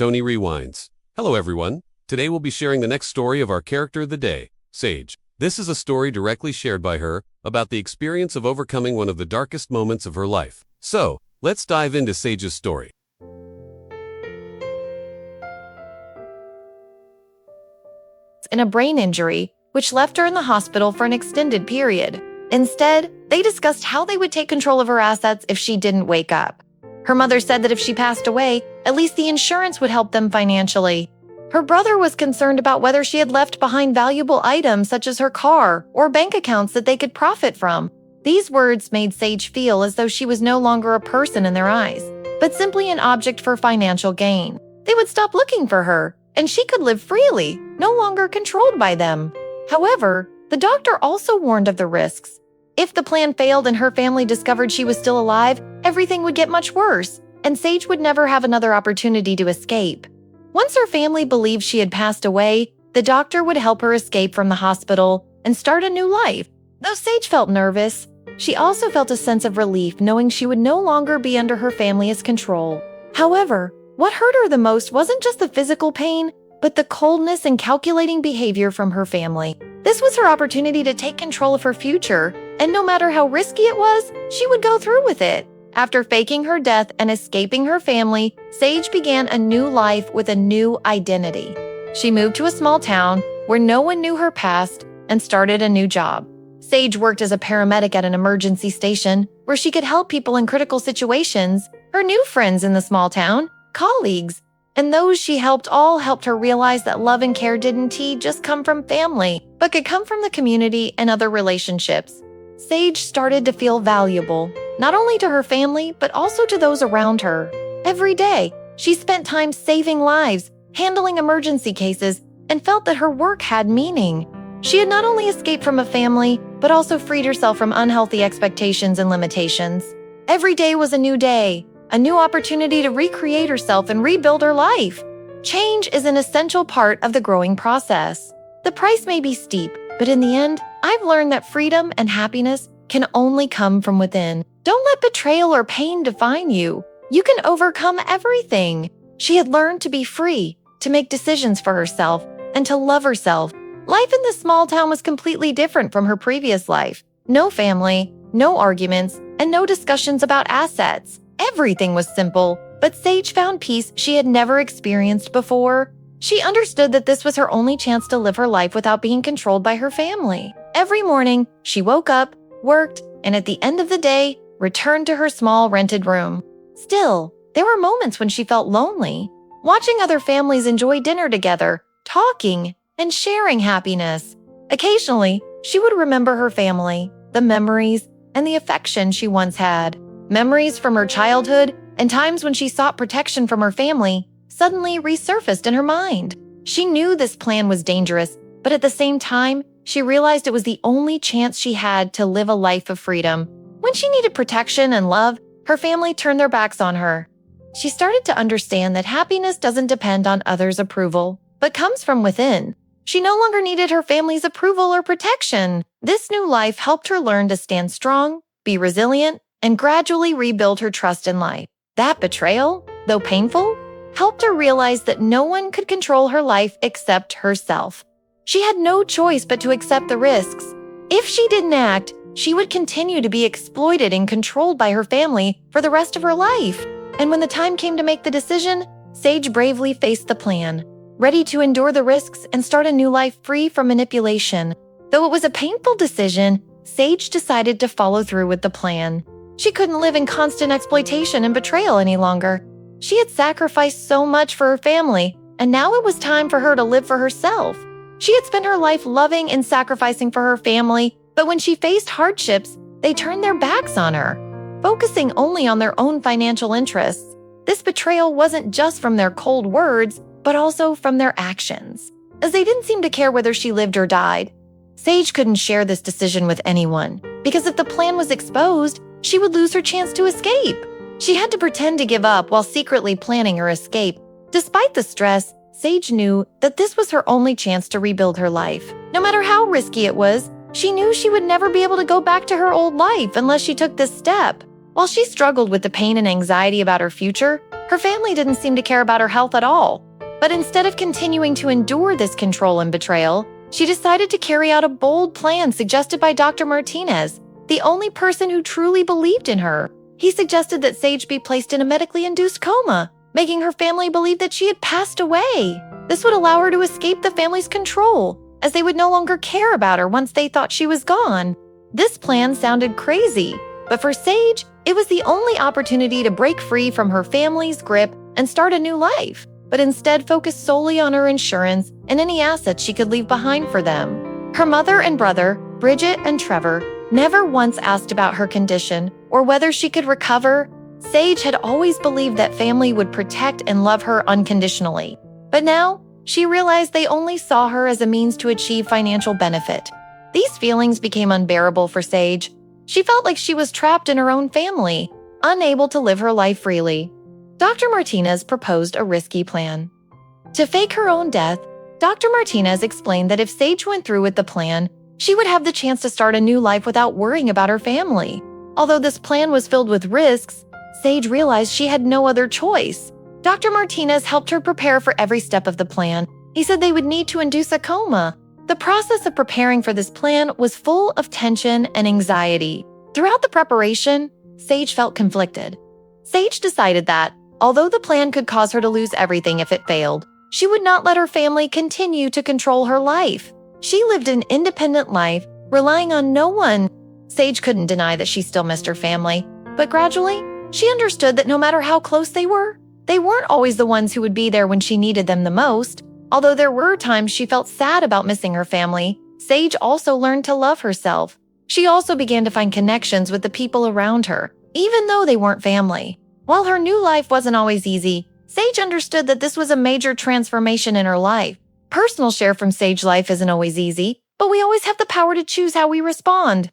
Tony Rewinds. Hello everyone. Today we'll be sharing the next story of our character of the day, Sage. This is a story directly shared by her about the experience of overcoming one of the darkest moments of her life. So, let's dive into Sage's story. In a brain injury, which left her in the hospital for an extended period. Instead, they discussed how they would take control of her assets if she didn't wake up. Her mother said that if she passed away, at least the insurance would help them financially. Her brother was concerned about whether she had left behind valuable items such as her car or bank accounts that they could profit from. These words made Sage feel as though she was no longer a person in their eyes, but simply an object for financial gain. They would stop looking for her, and she could live freely, no longer controlled by them. However, the doctor also warned of the risks. If the plan failed and her family discovered she was still alive, everything would get much worse, and Sage would never have another opportunity to escape. Once her family believed she had passed away, the doctor would help her escape from the hospital and start a new life. Though Sage felt nervous, she also felt a sense of relief knowing she would no longer be under her family's control. However, what hurt her the most wasn't just the physical pain, but the coldness and calculating behavior from her family. This was her opportunity to take control of her future, and no matter how risky it was, she would go through with it. After faking her death and escaping her family, Sage began a new life with a new identity. She moved to a small town where no one knew her past and started a new job. Sage worked as a paramedic at an emergency station where she could help people in critical situations. Her new friends in the small town, colleagues, and those she helped all helped her realize that love and care didn't just come from family, but could come from the community and other relationships. Sage started to feel valuable, not only to her family, but also to those around her. Every day, she spent time saving lives, handling emergency cases, and felt that her work had meaning. She had not only escaped from a family, but also freed herself from unhealthy expectations and limitations. Every day was a new day, a new opportunity to recreate herself and rebuild her life. Change is an essential part of the growing process. The price may be steep, but in the end, I've learned that freedom and happiness can only come from within. Don't let betrayal or pain define you. You can overcome everything. She had learned to be free, to make decisions for herself, and to love herself. Life in this small town was completely different from her previous life. No family, no arguments, and no discussions about assets. Everything was simple, but Sage found peace she had never experienced before. She understood that this was her only chance to live her life without being controlled by her family. Every morning, she woke up, worked, and at the end of the day, returned to her small rented room. Still, there were moments when she felt lonely, watching other families enjoy dinner together, talking, and sharing happiness. Occasionally, she would remember her family, the memories, and the affection she once had. Memories from her childhood and times when she sought protection from her family suddenly resurfaced in her mind. She knew this plan was dangerous, but at the same time, she realized it was the only chance she had to live a life of freedom. When she needed protection and love, her family turned their backs on her. She started to understand that happiness doesn't depend on others' approval, but comes from within. She no longer needed her family's approval or protection. This new life helped her learn to stand strong, be resilient, and gradually rebuild her trust in life. That betrayal, though painful, helped her realize that no one could control her life except herself. She had no choice but to accept the risks. If she didn't act, she would continue to be exploited and controlled by her family for the rest of her life. And when the time came to make the decision, Sage bravely faced the plan, ready to endure the risks and start a new life free from manipulation. Though it was a painful decision, Sage decided to follow through with the plan. She couldn't live in constant exploitation and betrayal any longer. She had sacrificed so much for her family, and now it was time for her to live for herself. She had spent her life loving and sacrificing for her family, but when she faced hardships, they turned their backs on her, focusing only on their own financial interests. This betrayal wasn't just from their cold words, but also from their actions, as they didn't seem to care whether she lived or died. Sage couldn't share this decision with anyone, because if the plan was exposed, she would lose her chance to escape. She had to pretend to give up while secretly planning her escape. Despite the stress, Sage knew that this was her only chance to rebuild her life. No matter how risky it was, she knew she would never be able to go back to her old life unless she took this step. While she struggled with the pain and anxiety about her future, Her family didn't seem to care about her health at all. But instead of continuing to endure this control and betrayal, she decided to carry out a bold plan suggested by Dr. Martinez, the only person who truly believed in her. He suggested that Sage be placed in a medically induced coma, making her family believe that she had passed away. This would allow her to escape the family's control, as they would no longer care about her once they thought she was gone. This plan sounded crazy, but for Sage, it was the only opportunity to break free from her family's grip and start a new life, but instead focus solely on her insurance and any assets she could leave behind for them. Her mother and brother, Bridget and Trevor, never once asked about her condition or whether she could recover. Sage had always believed that family would protect and love her unconditionally. But now, she realized they only saw her as a means to achieve financial benefit. These feelings became unbearable for Sage. She felt like she was trapped in her own family, unable to live her life freely. Dr. Martinez proposed a risky plan. To fake her own death, Dr. Martinez explained that if Sage went through with the plan, she would have the chance to start a new life without worrying about her family. Although this plan was filled with risks, Sage realized she had no other choice. Dr. Martinez helped her prepare for every step of the plan. He said they would need to induce a coma. The process of preparing for this plan was full of tension and anxiety. Throughout the preparation, Sage felt conflicted. Sage decided that, although the plan could cause her to lose everything if it failed, she would not let her family continue to control her life. She lived an independent life, relying on no one. Sage couldn't deny that she still missed her family, but gradually, she understood that no matter how close they weren't always the ones who would be there when she needed them the most. Although there were times she felt sad about missing her family, Sage also learned to love herself. She also began to find connections with the people around her, even though they weren't family. While her new life wasn't always easy, Sage understood that this was a major transformation in her life. Personal share from Sage's life isn't always easy, but we always have the power to choose how we respond.